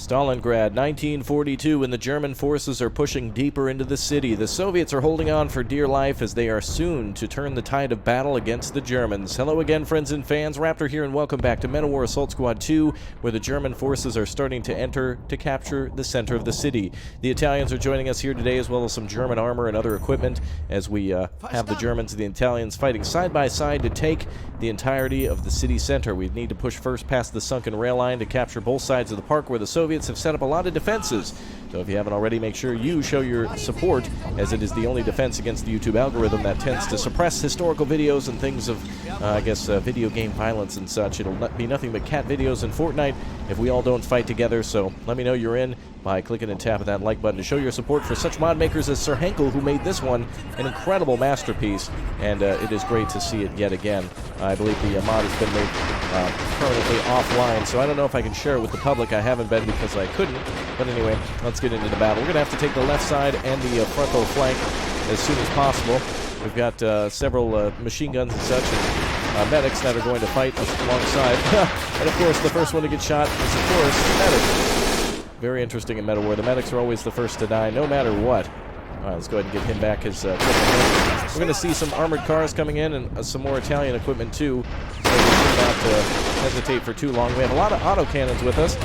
Stalingrad, 1942, when the German forces are pushing deeper into the city. The Soviets are holding on for dear life as they are soon to turn the tide of battle against the Germans. Hello again, friends and fans. Raptor here, and welcome back to Men of War Assault Squad 2, where the German forces are starting to enter to capture the center of the city. The Italians are joining us here today, as well as some German armor and other equipment, as we have the Germans and the Italians fighting side by side to take the entirety of the city center. We need to push first past the sunken rail line to capture both sides of the park, where the Soviets have set up a lot of defenses. So if you haven't already, make sure you show your support, as it is the only defense against the YouTube algorithm that tends to suppress historical videos and things of, video game violence and such. It'll be nothing but cat videos in Fortnite if we all don't fight together. So let me know you're in by clicking and tapping that like button to show your support for such mod makers as Sir Henkel, who made this one an incredible masterpiece, and it is great to see it yet again. I believe the mod has been made permanently offline, so I don't know if I can share it with the public. I haven't been because I couldn't. But anyway, let's get into the battle. We're going to have to take the left side and the frontal flank as soon as possible. We've got several machine guns and such, and medics that are going to fight alongside. And of course, the first one to get shot is, of course, the medic. Very interesting in Meta War. The medics are always the first to die, no matter what. Alright, let's go ahead and give him back his equipment. We're going to see some armored cars coming in, and some more Italian equipment too, so we should not hesitate for too long. We have a lot of autocannons with us.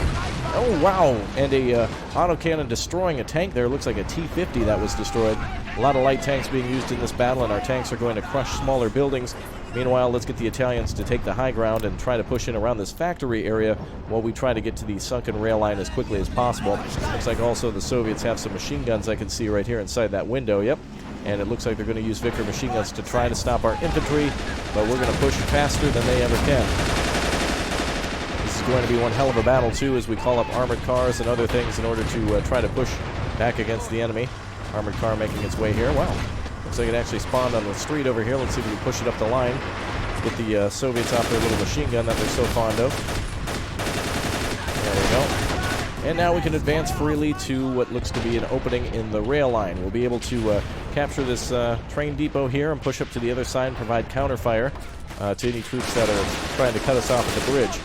Oh, wow! And a autocannon destroying a tank there. Looks like a T-50 that was destroyed. A lot of light tanks being used in this battle, and our tanks are going to crush smaller buildings. Meanwhile, let's get the Italians to take the high ground and try to push in around this factory area while we try to get to the sunken rail line as quickly as possible. Looks like also the Soviets have some machine guns I can see right here inside that window. Yep. And it looks like they're going to use Vickers machine guns to try to stop our infantry, but we're going to push faster than they ever can. This is going to be one hell of a battle, too, as we call up armored cars and other things in order to try to push back against the enemy. Armored car making its way here. Wow. Looks like it actually spawned on the street over here. Let's see if we can push it up the line. Get the Soviets off their little machine gun that they're so fond of. There we go. And now we can advance freely to what looks to be an opening in the rail line. We'll be able to capture this train depot here and push up to the other side and provide counterfire to any troops that are trying to cut us off at the bridge.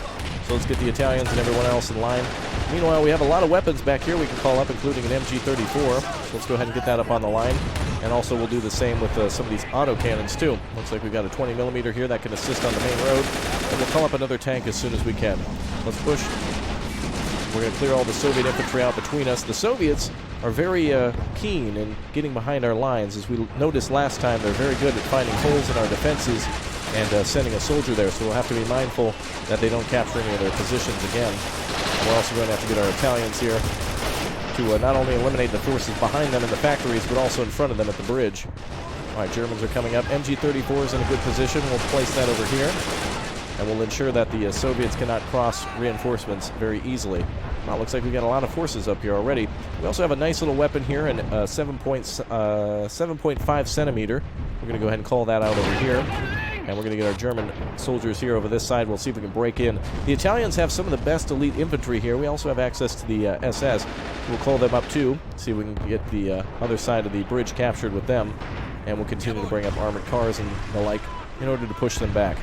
So let's get the Italians and everyone else in line. Meanwhile, we have a lot of weapons back here we can call up, including an MG34. So let's go ahead and get that up on the line. And also we'll do the same with some of these autocannons too. Looks like we've got a 20mm here that can assist on the main road. And we'll call up another tank as soon as we can. Let's push. We're going to clear all the Soviet infantry out between us. The Soviets are very keen in getting behind our lines. As we noticed last time, they're very good at finding holes in our defenses and sending a soldier there. So we'll have to be mindful that they don't capture any of their positions again. We're also going to have to get our Italians here to not only eliminate the forces behind them in the factories, but also in front of them at the bridge. All right, Germans are coming up. MG34 is in a good position. We'll place that over here, and we'll ensure that the Soviets cannot cross reinforcements very easily. Well, it looks like we've got a lot of forces up here already. We also have a nice little weapon here, and 7.5 centimeter. We're going to go ahead and call that out over here. And we're going to get our German soldiers here over this side. We'll see if we can break in. The Italians have some of the best elite infantry here. We also have access to the SS. We'll call them up too. See if we can get the other side of the bridge captured with them. And we'll continue to bring up armored cars and the like in order to push them back.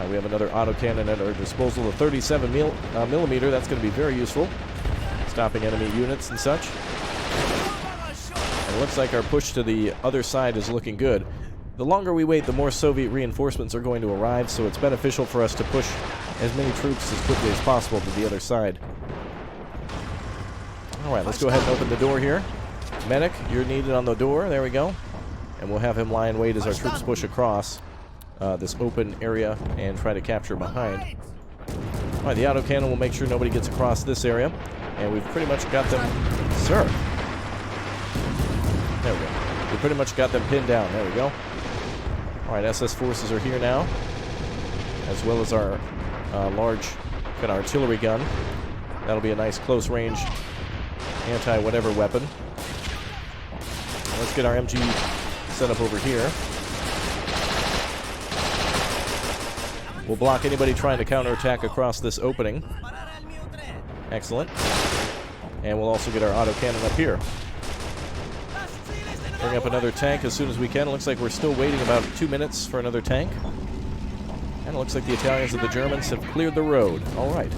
We have another autocannon at our disposal, the 37 millimeter. That's going to be very useful, stopping enemy units and such. And it looks like our push to the other side is looking good. The longer we wait, the more Soviet reinforcements are going to arrive, so it's beneficial for us to push as many troops as quickly as possible to the other side. Alright, let's go ahead and open the door here. Medic, you're needed on the door. There we go. And we'll have him lie in wait as our troops push across this open area and try to capture behind. Alright, the autocannon will make sure nobody gets across this area. And we've pretty much got them... Sir! There we go. We pretty much got them pinned down. There we go. Alright, SS forces are here now, as well as our large kind of artillery gun. That'll be a nice close-range anti-whatever weapon. Let's get our MG set up over here. We'll block anybody trying to counterattack across this opening. Excellent. And we'll also get our autocannon up here. Bring up another tank as soon as we can. It looks like we're still waiting about 2 minutes for another tank. And it looks like the Italians and the Germans have cleared the road. All right.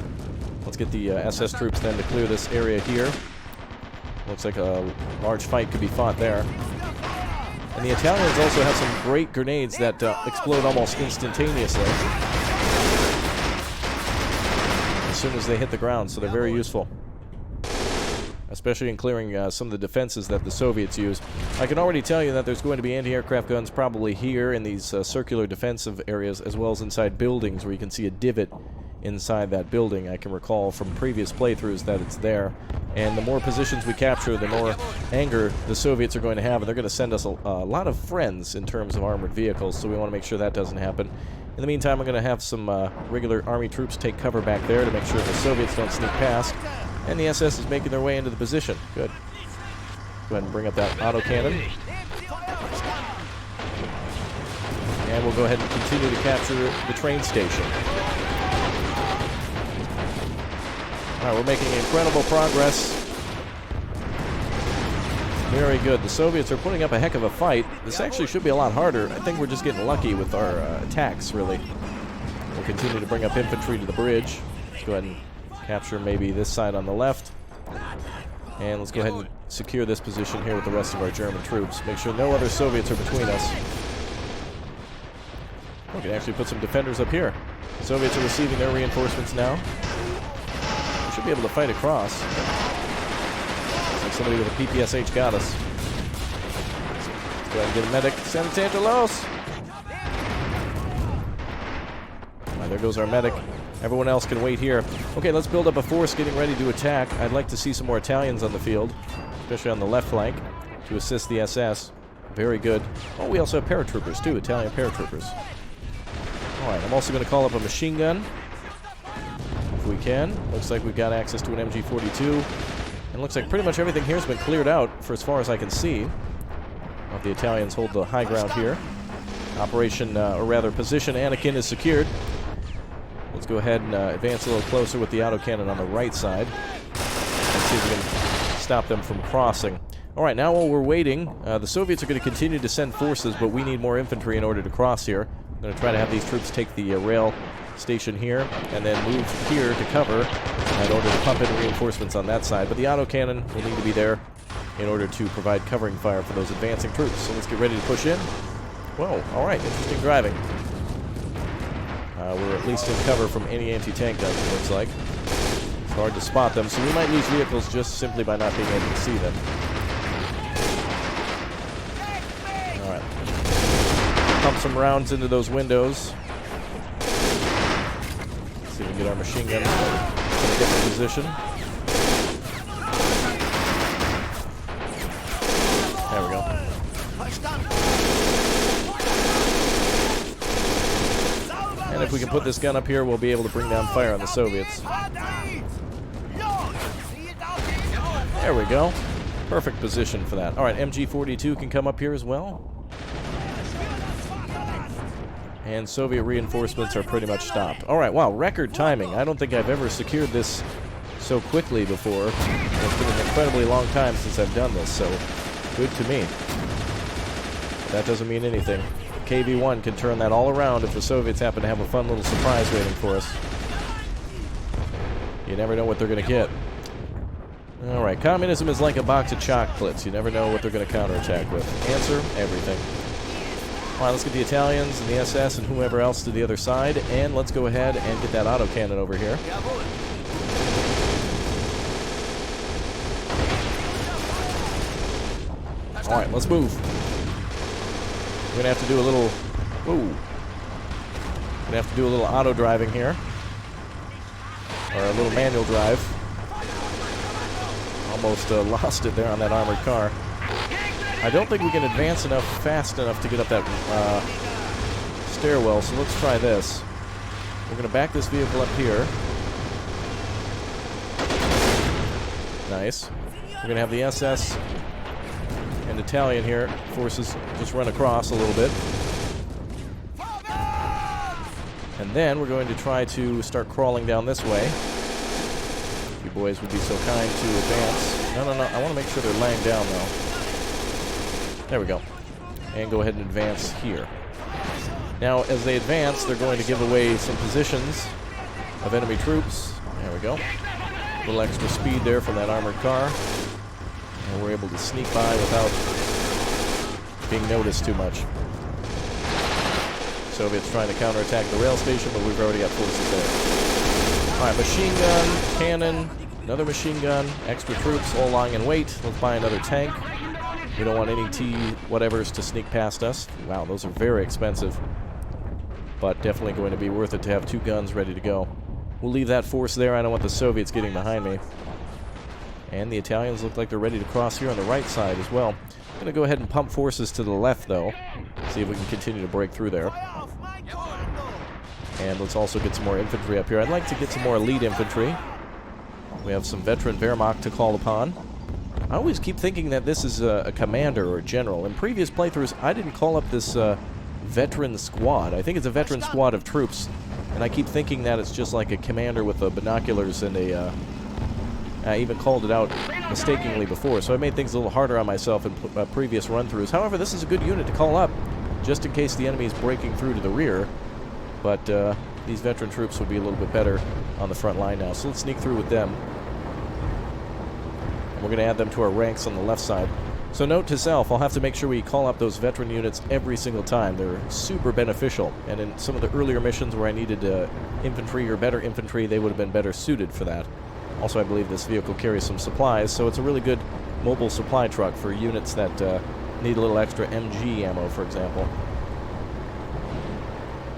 Let's get the SS troops then to clear this area here. Looks like a large fight could be fought there. And the Italians also have some great grenades that explode almost instantaneously as soon as they hit the ground, so they're very useful, especially in clearing some of the defenses that the Soviets use. I can already tell you that there's going to be anti-aircraft guns probably here in these circular defensive areas, as well as inside buildings where you can see a divot inside that building. I can recall from previous playthroughs that it's there. And the more positions we capture, the more anger the Soviets are going to have, and they're going to send us a lot of friends in terms of armored vehicles, so we want to make sure that doesn't happen. In the meantime, I'm going to have some regular army troops take cover back there to make sure the Soviets don't sneak past. And the SS is making their way into the position. Good. Go ahead and bring up that autocannon. And we'll go ahead and continue to capture the train station. Alright, we're making incredible progress. Very good. The Soviets are putting up a heck of a fight. This actually should be a lot harder. I think we're just getting lucky with our attacks, really. We'll continue to bring up infantry to the bridge. Let's go ahead and capture maybe this side on the left. And let's go ahead and secure this position here with the rest of our German troops. Make sure no other Soviets are between us. We can actually put some defenders up here. The Soviets are receiving their reinforcements now. We should be able to fight across. Looks like somebody with a PPSH got us. Let's go ahead and get a medic. Send Tantalos! Alright, there goes our medic. Everyone else can wait here. Okay, let's build up a force getting ready to attack. I'd like to see some more Italians on the field, especially on the left flank, to assist the SS. Very good. Oh, we also have paratroopers, too. Italian paratroopers. Alright, I'm also going to call up a machine gun, if we can. Looks like we've got access to an MG42. And looks like pretty much everything here has been cleared out, for as far as I can see. Well, the Italians hold the high ground here. Operation, or rather, position Anakin is secured. Let's go ahead and advance a little closer with the autocannon on the right side. Let's see if we can stop them from crossing. Alright, now while we're waiting, the Soviets are going to continue to send forces, but we need more infantry in order to cross here. I'm going to try to have these troops take the rail station here, and then move here to cover in order to pump in reinforcements on that side. But the autocannon will need to be there in order to provide covering fire for those advancing troops. So let's get ready to push in. Whoa, alright, interesting driving. We're at least in cover from any anti-tank guns, it looks like. It's hard to spot them, so we might lose vehicles just simply by not being able to see them. Alright. Pump some rounds into those windows. Let's see if we can get our machine guns in a different position. There we go. And if we can put this gun up here, we'll be able to bring down fire on the Soviets. There we go. Perfect position for that. Alright, MG42 can come up here as well. And Soviet reinforcements are pretty much stopped. Alright, wow, record timing. I don't think I've ever secured this so quickly before. It's been an incredibly long time since I've done this, so good to me. But that doesn't mean anything. KV-1 can turn that all around if the Soviets happen to have a fun little surprise waiting for us. You never know what they're going to get. Alright, communism is like a box of chocolates. You never know what they're going to counterattack with. Answer, everything. Alright, let's get the Italians and the SS and whoever else to the other side, and let's go ahead and get that autocannon over here. Alright, let's move. We're going to have to do a little... Whoa. We're going to have to do a little auto driving here. Or a little manual drive. Almost lost it there on that armored car. I don't think we can advance enough, fast enough to get up that stairwell, so let's try this. We're going to back this vehicle up here. Nice. We're going to have the SS and Italian here. Forces just run across a little bit. And then we're going to try to start crawling down this way. If you boys would be so kind to advance. No. I want to make sure they're laying down, though. There we go. And go ahead and advance here. Now, as they advance, they're going to give away some positions of enemy troops. There we go. A little extra speed there from that armored car. And we're able to sneak by without being noticed too much. Soviets trying to counterattack the rail station, but we've already got forces there. Alright, machine gun, cannon, another machine gun, extra troops all lying in wait. Let's buy another tank. We don't want any T-whatevers to sneak past us. Wow, those are very expensive. But definitely going to be worth it to have 2 guns ready to go. We'll leave that force there. I don't want the Soviets getting behind me. And the Italians look like they're ready to cross here on the right side as well. I'm going to go ahead and pump forces to the left, though. See if we can continue to break through there. And let's also get some more infantry up here. I'd like to get some more elite infantry. We have some veteran Wehrmacht to call upon. I always keep thinking that this is a commander or a general. In previous playthroughs, I didn't call up this veteran squad. I think it's a veteran squad of troops. And I keep thinking that it's just like a commander with binoculars and a... I even called it out mistakenly before, so I made things a little harder on myself in previous run-throughs. However, this is a good unit to call up, just in case the enemy is breaking through to the rear. But these veteran troops would be a little bit better on the front line now, so let's sneak through with them. And we're going to add them to our ranks on the left side. So note to self, I'll have to make sure we call up those veteran units every single time. They're super beneficial, and in some of the earlier missions where I needed infantry or better infantry, they would have been better suited for that. Also, I believe this vehicle carries some supplies, so it's a really good mobile supply truck for units that need a little extra MG ammo, for example.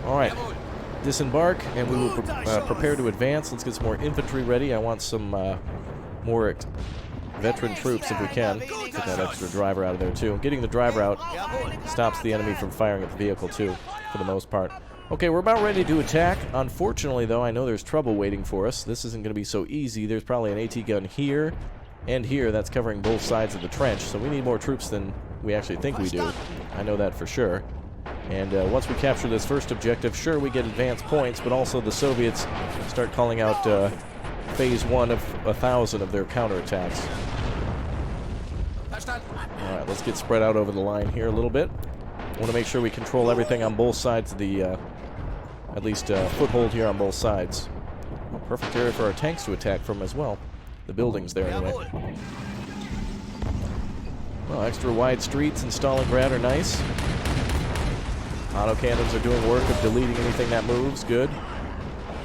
Alright, disembark, and we will prepare to advance. Let's get some more infantry ready. I want some more veteran troops if we can. Get that extra driver out of there, too. Getting the driver out stops the enemy from firing at the vehicle, too, for the most part. Okay, we're about ready to attack. Unfortunately, though, I know there's trouble waiting for us. This isn't going to be so easy. There's probably an AT gun here and here that's covering both sides of the trench, so we need more troops than we actually think we do. I know that for sure. And once we capture this first objective, sure, we get advanced points, but also the Soviets start calling out phase 1 of 1,000 of their counterattacks. Alright, let's get spread out over the line here a little bit. I want to make sure we control everything on both sides of the, at least foothold here on both sides. Perfect area for our tanks to attack from as well. The buildings there, anyway. Well, extra wide streets in Stalingrad are nice. Autocannons are doing work of deleting anything that moves. Good.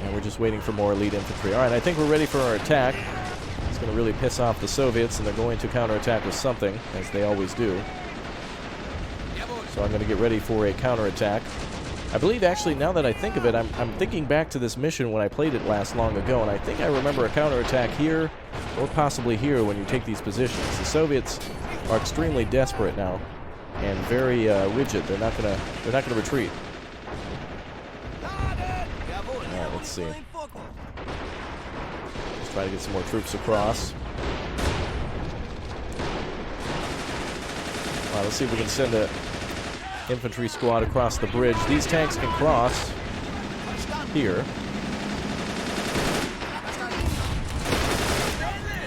And we're just waiting for more elite infantry. Alright, I think we're ready for our attack. It's going to really piss off the Soviets, and they're going to counterattack with something, as they always do. So I'm going to get ready for a counterattack. I believe, actually, now that I think of it, I'm thinking back to this mission when I played it long ago, and I think I remember a counterattack here, or possibly here, when you take these positions. The Soviets are extremely desperate now, and very rigid. They're not gonna retreat. Alright, let's see. Let's try to get some more troops across. Alright, let's see if we can send a infantry squad across the bridge. These tanks can cross here.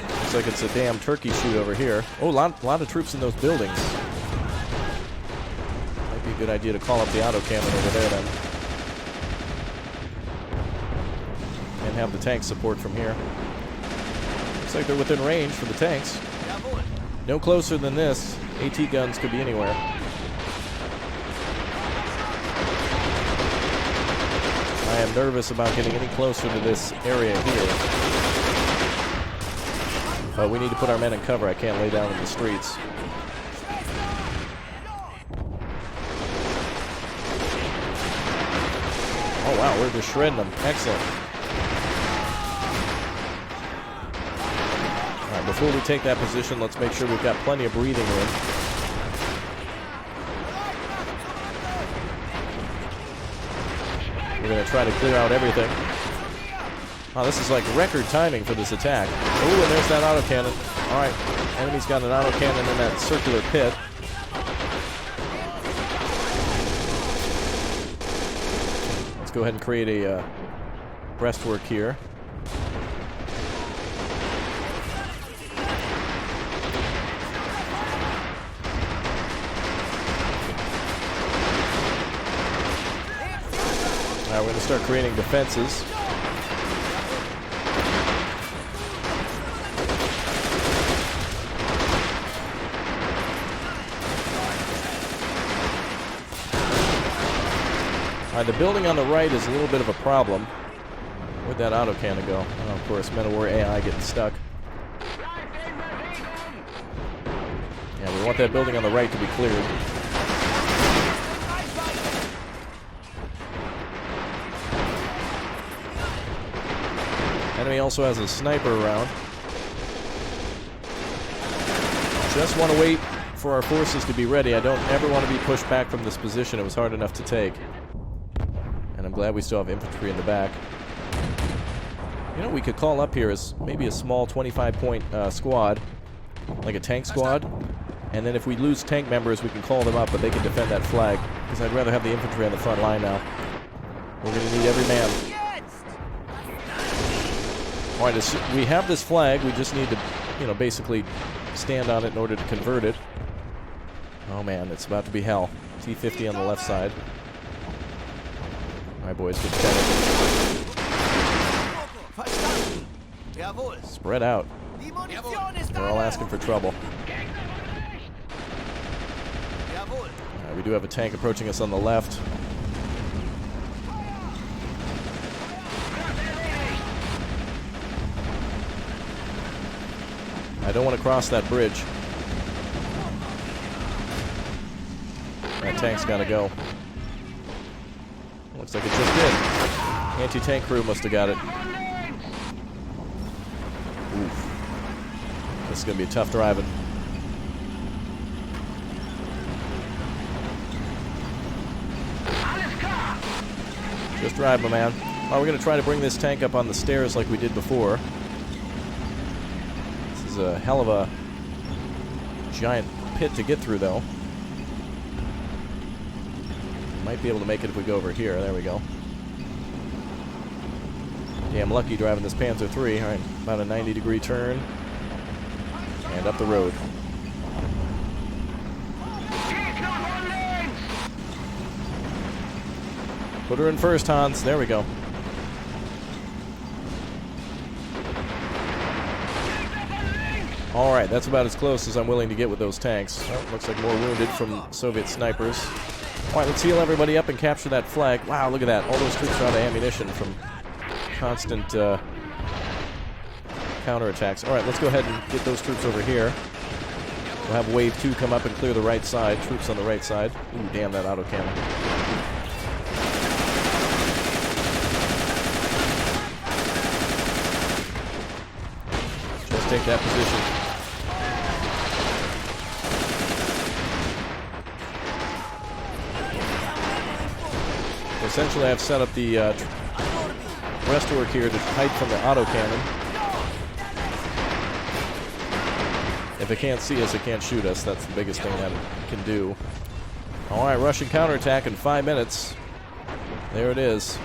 Looks like it's a damn turkey shoot over here. Oh, a lot of troops in those buildings. Might be a good idea to call up the autocannon over there then. And have the tank support from here. Looks like they're within range for the tanks. No closer than this. AT guns could be anywhere. I am nervous about getting any closer to this area here. But we need to put our men in cover. I can't lay down in the streets. Oh wow, we're just shredding them. Excellent. Alright, before we take that position, let's make sure we've got plenty of breathing room. We're going to try to clear out everything. Oh, this is like record timing for this attack. Oh, and there's that autocannon. Alright, enemy's got an autocannon in that circular pit. Let's go ahead and create a breastwork here. We're going to start creating defenses. Alright, the building on the right is a little bit of a problem. Where'd that autocannon go? Oh, of course, Men of War AI getting stuck. Yeah, we want that building on the right to be cleared. Enemy also has a sniper around. Just want to wait for our forces to be ready. I don't ever want to be pushed back from this position. It was hard enough to take. And I'm glad we still have infantry in the back. You know, we could call up here as maybe a small 25-point squad, like a tank squad. And then if we lose tank members, we can call them up, but they can defend that flag. Because I'd rather have the infantry on the front line now. We're going to need every man. Alright, we have this flag. We just need to, you know, basically stand on it in order to convert it. Oh man, it's about to be hell. T-50 on the left side. Alright, boys, get together. Spread out. They're all asking for trouble. Alright, we do have a tank approaching us on the left. I don't want to cross that bridge. That tank's got to go. Looks like it just did. Anti-tank crew must have got it. Oof. This is going to be tough driving. Just drive, my man. Alright, we're going to try to bring this tank up on the stairs like we did before. This is a hell of a giant pit to get through, though. Might be able to make it if we go over here. There we go. Damn lucky driving this Panther III. Alright, about a 90-degree turn. And up the road. Put her in first, Hans. There we go. Alright, that's about as close as I'm willing to get with those tanks. Oh, looks like more wounded from Soviet snipers. Alright, let's heal everybody up and capture that flag. Wow, look at that. All those troops are out of ammunition from constant counterattacks. Alright, let's go ahead and get those troops over here. We'll have Wave 2 come up and clear the right side. Troops on the right side. Ooh, damn that autocannon. Just take that position. Essentially, I've set up the breastwork here to hide from the autocannon. If it can't see us, it can't shoot us. That's the biggest thing that it can do. Alright, Russian counterattack in 5 minutes. There it is.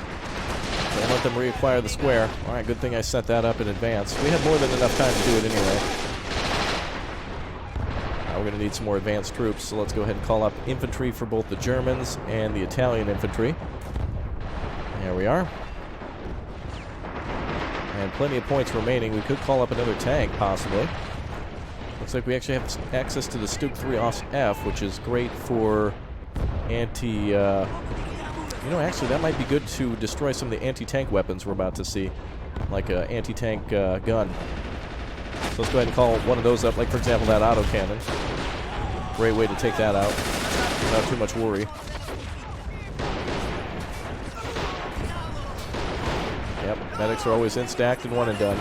Don't let them reacquire the square. Alright, good thing I set that up in advance. We had more than enough time to do it anyway. We're going to need some more advanced troops, so let's go ahead and call up infantry for both the Germans and the Italian infantry. There we are. And plenty of points remaining. We could call up another tank, possibly. Looks like we actually have access to the Stuk 3 F, which is great for anti... you know, actually, that might be good to destroy some of the anti-tank weapons we're about to see. Like an anti-tank gun. So let's go ahead and call one of those up, like, for example, that autocannon. Great way to take that out without too much worry. Yep, medics are always in-stacked and one and done.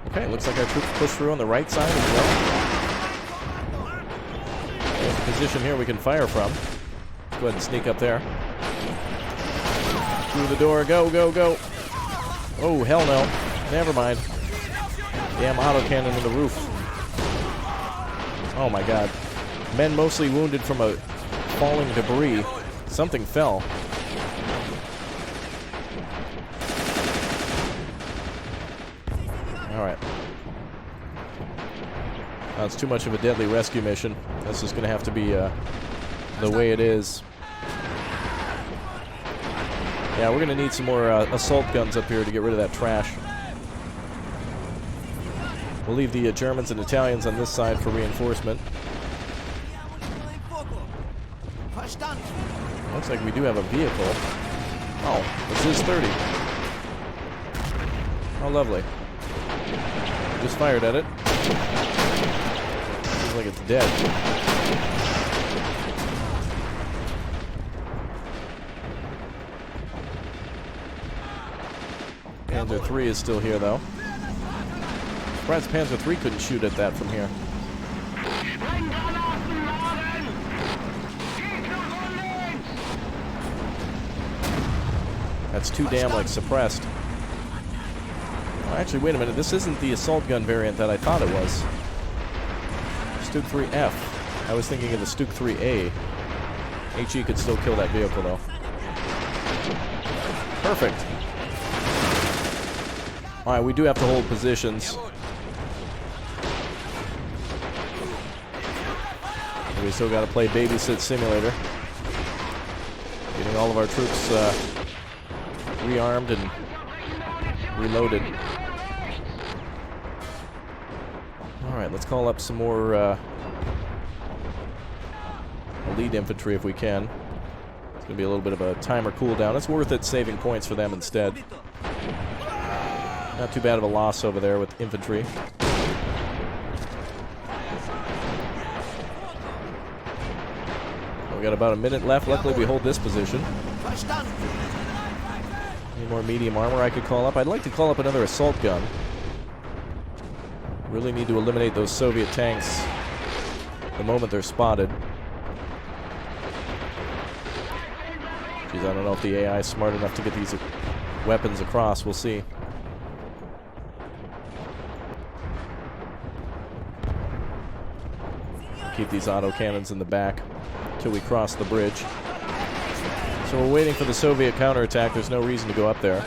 Okay, looks like our troops push through on the right side as well. There's a position here we can fire from. Let's go ahead and sneak up there. Through the door, go, go, go. Oh, hell no. Never mind. Damn autocannon in the roof. Oh my god. Men mostly wounded from a falling debris. Something fell. Alright. That's too much of a deadly rescue mission. This is going to have to be the way it is. Yeah, we're going to need some more assault guns up here to get rid of that trash. We'll leave the Germans and Italians on this side for reinforcement. Looks like we do have a vehicle. Oh, this is 30. Oh, lovely. Just fired at it. Seems like it's dead. Panzer III is still here, though. Surprised Panzer III couldn't shoot at that from here. That's too damn, like, suppressed. Oh, actually, wait a minute. This isn't the assault gun variant that I thought it was. Stuke 3F. I was thinking of the Stuke 3A. HE could still kill that vehicle, though. Perfect. Alright, we do have to hold positions. We still got to play Babysit Simulator. Getting all of our troops rearmed and reloaded. Alright, let's call up some more elite infantry if we can. It's going to be a little bit of a timer cooldown. It's worth it saving points for them instead. Not too bad of a loss over there with infantry. We got about a minute left. Luckily, we hold this position. Any more medium armor I could call up? I'd like to call up another assault gun. Really need to eliminate those Soviet tanks the moment they're spotted. Geez, I don't know if the AI is smart enough to get these weapons across. We'll see. Keep these autocannons in the back until we cross the bridge. So we're waiting for the Soviet counterattack. There's no reason to go up there.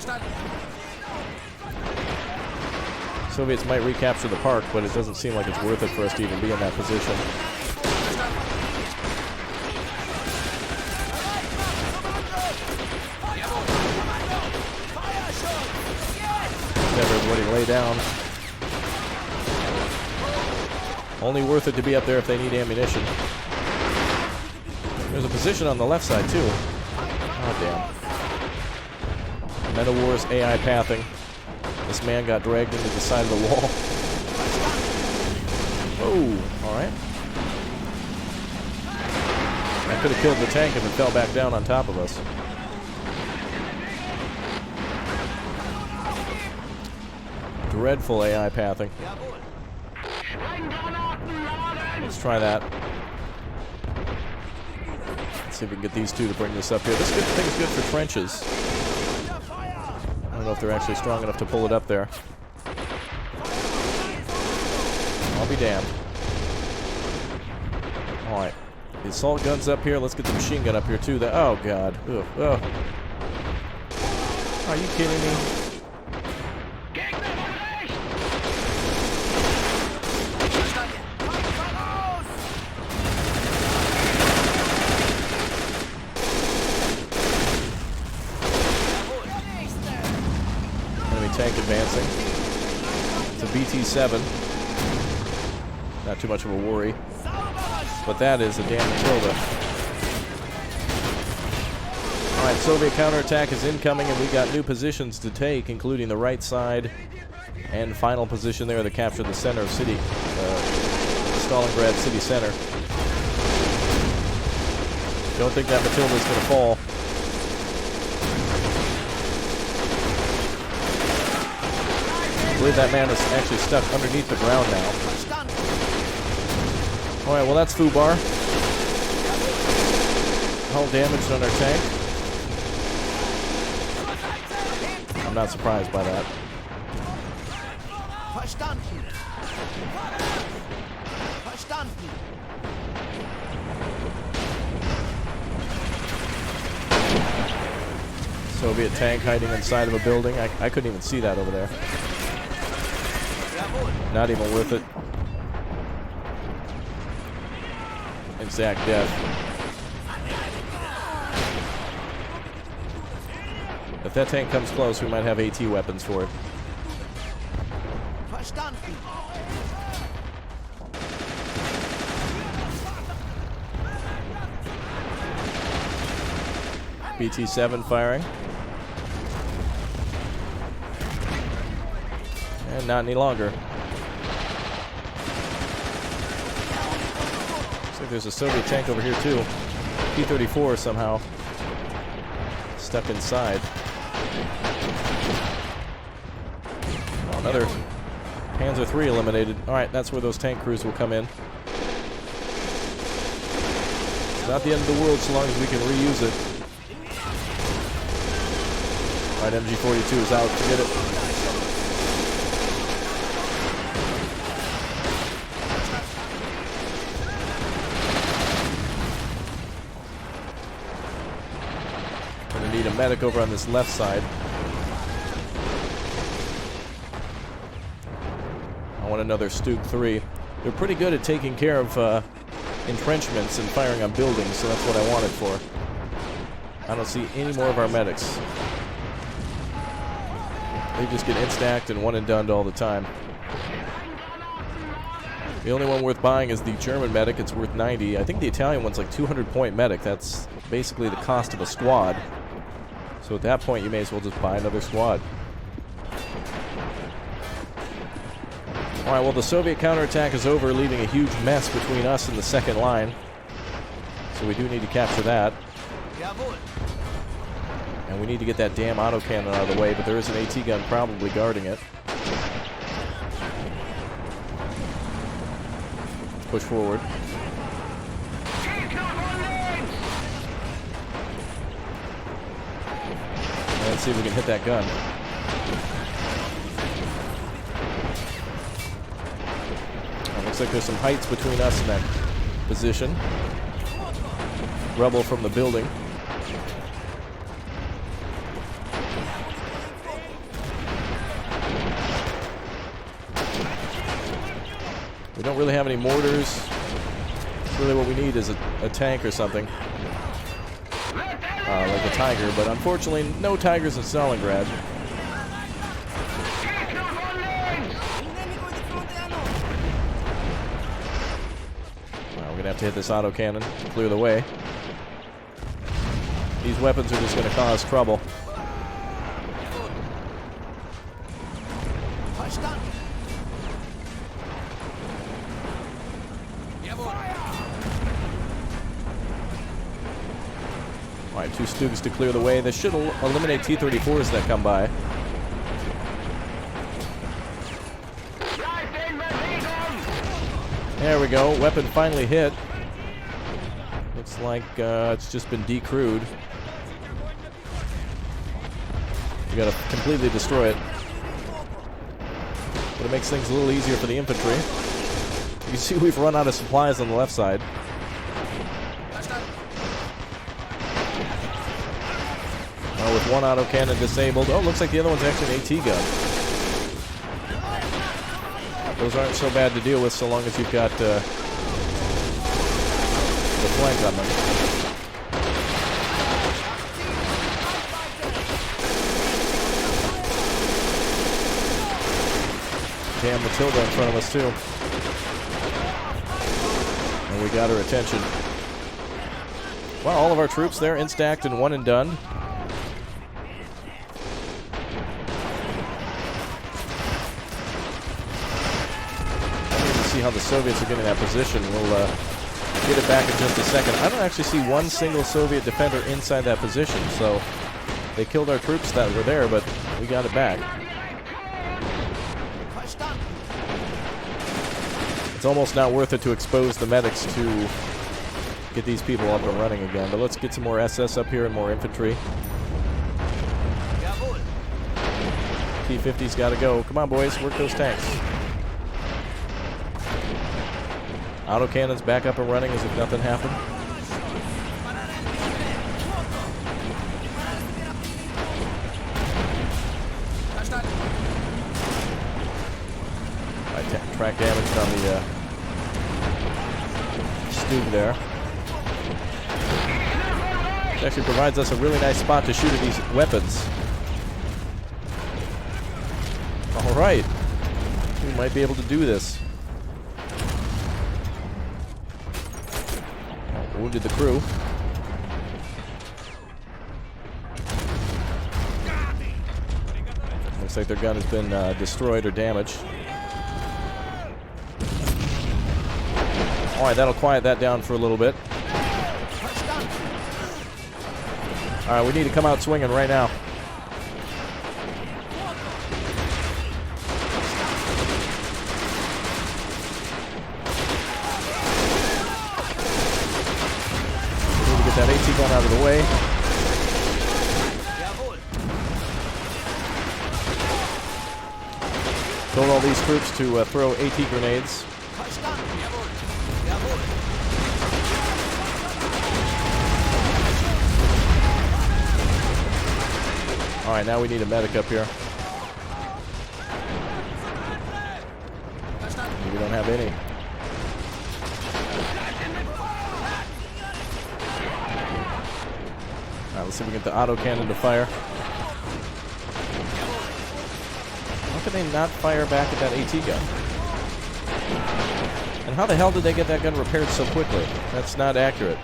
Soviets might recapture the park, but it doesn't seem like it's worth it for us to even be in that position. Have everybody lay down. Only worth it to be up there if they need ammunition. There's a position on the left side, too. Oh, damn. Men of War's AI pathing. This man got dragged into the side of the wall. Oh, alright. I could have killed the tank if it fell back down on top of us. Dreadful AI pathing. Let's try that. Let's see if we can get these two to bring this up here. This thing's good for trenches. I don't know if they're actually strong enough to pull it up there. I'll be damned. Alright. The assault gun's up here. Let's get the machine gun up here, too. Oh, God. Ugh. Ugh. Are you kidding me? Tank advancing. It's a BT-7. Not too much of a worry. But that is a damn Matilda. Alright, Soviet counterattack is incoming, and we got new positions to take, including the right side and final position there to capture the center of city. The Stalingrad city center. Don't think that Matilda's going to fall. I believe that man is actually stuck underneath the ground now. Alright, well that's Fubar. Hull damaged on our tank. I'm not surprised by that. Soviet tank hiding inside of a building. I couldn't even see that over there. Not even worth it. Exact death. If that tank comes close, we might have AT weapons for it. BT-7 firing. And not any longer. Looks like there's a Soviet tank over here too. P-34 somehow stuck inside. Oh, another Panzer III eliminated. Alright, that's where those tank crews will come in. It's not the end of the world so long as we can reuse it. Alright, MG-42 is out. Forget it. Gonna need a medic over on this left side. I want another Stug 3. They're pretty good at taking care of entrenchments and firing on buildings, so that's what I wanted for. I don't see any more of our medics. They just get instacked and one and done all the time. The only one worth buying is the German medic. It's worth 90. I think the Italian one's like 200-point medic. That's basically the cost of a squad. So at that point, you may as well just buy another squad. Alright, well, the Soviet counterattack is over, leaving a huge mess between us and the second line. So we do need to capture that. And we need to get that damn autocannon out of the way, but there is an AT gun probably guarding it. Let's push forward. Let's see if we can hit that gun. Well, looks like there's some heights between us and that position. Rubble from the building. We don't really have any mortars. Really what we need is a tank or something. Like a Tiger, but unfortunately no Tigers in Stalingrad. Well, we're gonna have to hit this autocannon to clear the way. These weapons are just gonna cause trouble. Alright, 2 Stugs to clear the way. This should eliminate T-34s that come by. There we go. Weapon finally hit. Looks like it's just been decrewed. We gotta completely destroy it. But it makes things a little easier for the infantry. You can see we've run out of supplies on the left side. With one autocannon disabled. Oh, looks like the other one's actually an AT gun. Those aren't so bad to deal with so long as you've got the flank on them. Damn Matilda in front of us, too. And we got her attention. Well, all of our troops there, instacked and one and done. See how the Soviets are getting that position. We'll get it back in just a second. I don't actually see one single Soviet defender inside that position, so they killed our troops that were there, but we got it back. It's almost not worth it to expose the medics to get these people up and running again, but let's get some more SS up here and more infantry. T-50's got to go. Come on, boys, work those tanks. Autocannons back up and running as if nothing happened. Track damage on the Stug there. It actually provides us a really nice spot to shoot at these weapons. All right. We might be able to do this. Wounded the crew. Looks like their gun has been destroyed or damaged. Alright, that'll quiet that down for a little bit. Alright, we need to come out swinging right now. We need to get that AT gun out of the way. Told all these troops to throw AT grenades. Alright, now we need a medic up here. We don't have any. Alright, let's see if we can get the autocannon to fire. How could they not fire back at that AT gun? And how the hell did they get that gun repaired so quickly? That's not accurate.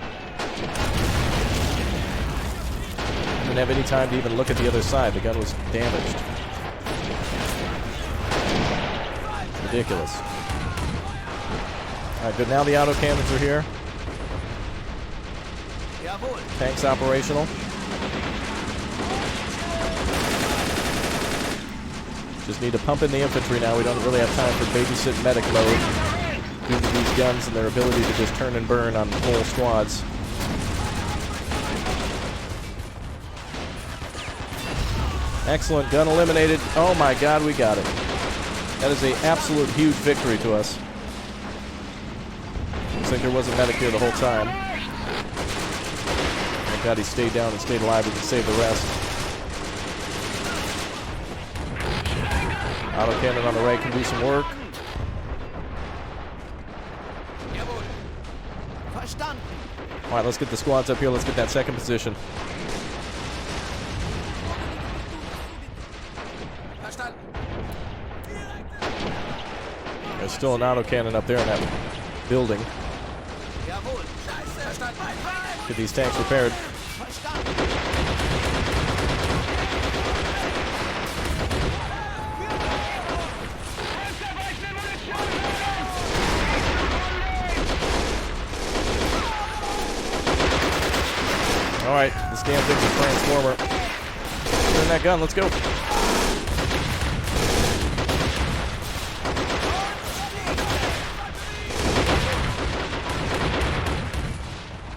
Didn't have any time to even look at the other side. The gun was damaged. Ridiculous. Alright, good. Now the autocannons are here. Tanks operational. Just need to pump in the infantry now. We don't really have time for babysit medic mode due to these guns and their ability to just turn and burn on whole squads. Excellent. Gun eliminated. Oh my god, we got it. That is an absolute huge victory to us. Looks like there was a medic here the whole time. Thank god he stayed down and stayed alive. We can save the rest. Autocannon on the right can do some work. Alright, let's get the squads up here. Let's get that second position. There's still an autocannon up there in that building. Get these tanks repaired. Alright, this damn thing's a transformer. Turn that gun, let's go.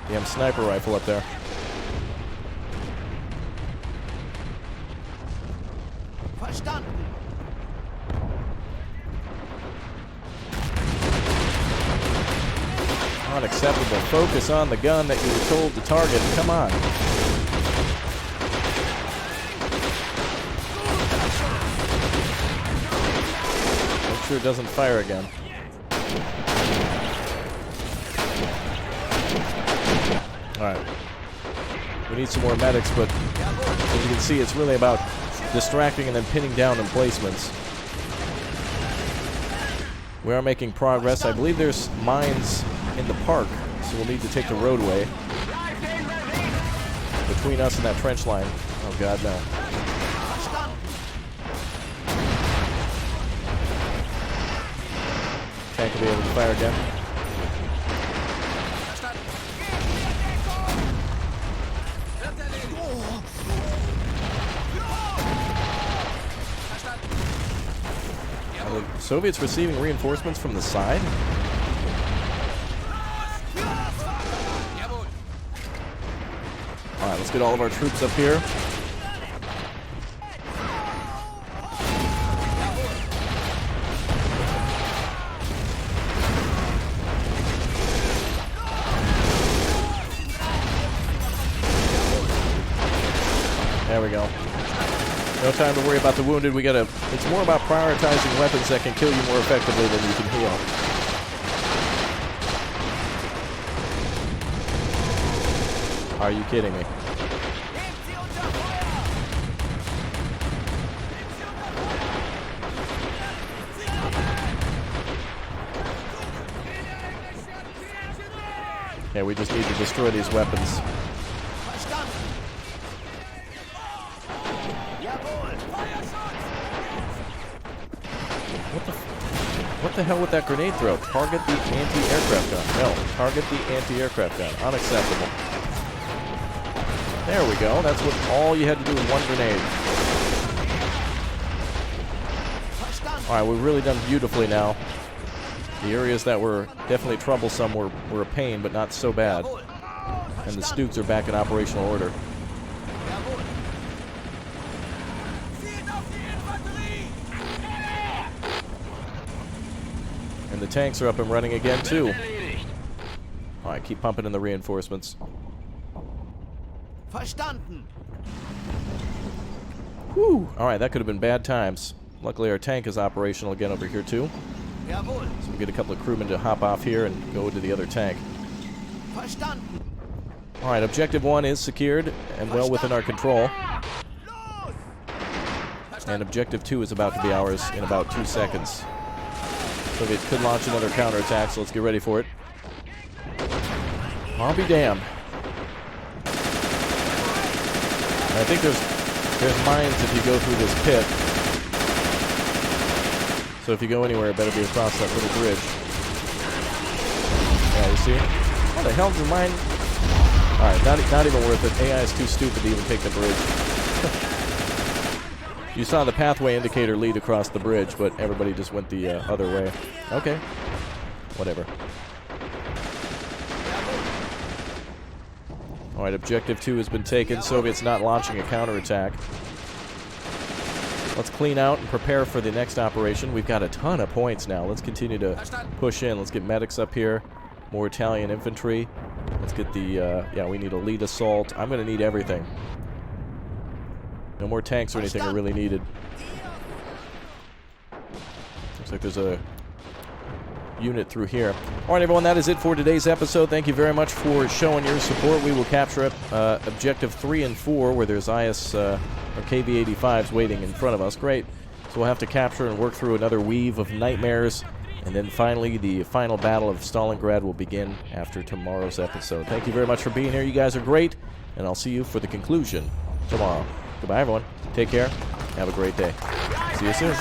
Damn sniper rifle up there. Unacceptable. Focus on the gun that you were told to target. Come on. Make sure it doesn't fire again. Alright. We need some more medics, but as you can see, it's really about distracting and then pinning down emplacements. We are making progress. I believe there's mines in the park, so we'll need to take the roadway between us and that trench line. Oh god, no. Tank will be able to fire again. Are the Soviets receiving reinforcements from the side? Alright, let's get all of our troops up here. There we go. No time to worry about the wounded. We gotta. It's more about prioritizing weapons that can kill you more effectively than you can heal. Are you kidding me? Okay, we just need to destroy these weapons. What the hell with that grenade throw? Target the anti-aircraft gun. No, target the anti-aircraft gun. Unacceptable. There we go. That's what all you had to do with one grenade. Alright, we've really done beautifully now. The areas that were definitely troublesome were a pain, but not so bad. And the Stooks are back in operational order. And the tanks are up and running again, too. Alright, keep pumping in the reinforcements. Verstanden. Whew. Alright, that could have been bad times. Luckily, our tank is operational again over here, too. Jawohl. So we get a couple of crewmen to hop off here and go into the other tank. Verstanden. Alright, objective 1 is secured and well within our control. And objective 2 is about to be ours in about 2 seconds. Soviets could launch another counterattack, so let's get ready for it. I'll be damned. I think there's mines if you go through this pit. So if you go anywhere, it better be across that little bridge. Yeah, you see? What the hell's the mine? Alright, not even worth it. AI is too stupid to even take the bridge. You saw the pathway indicator lead across the bridge, but everybody just went the other way. Okay. Whatever. Alright, objective 2 has been taken. Soviets not launching a counterattack. Let's clean out and prepare for the next operation. We've got a ton of points now. Let's continue to push in. Let's get medics up here. More Italian infantry. Let's get the, yeah, we need a lead assault. I'm going to need everything. No more tanks or anything are really needed. Looks like there's a unit through here. Alright, everyone, that is it for today's episode. Thank you very much for showing your support. We will capture Objective 3 and 4, where there's IS or KV-85s waiting in front of us. Great. So we'll have to capture and work through another weave of nightmares. And then finally, the final battle of Stalingrad will begin after tomorrow's episode. Thank you very much for being here. You guys are great. And I'll see you for the conclusion tomorrow. Goodbye, everyone. Take care. Have a great day. See you soon.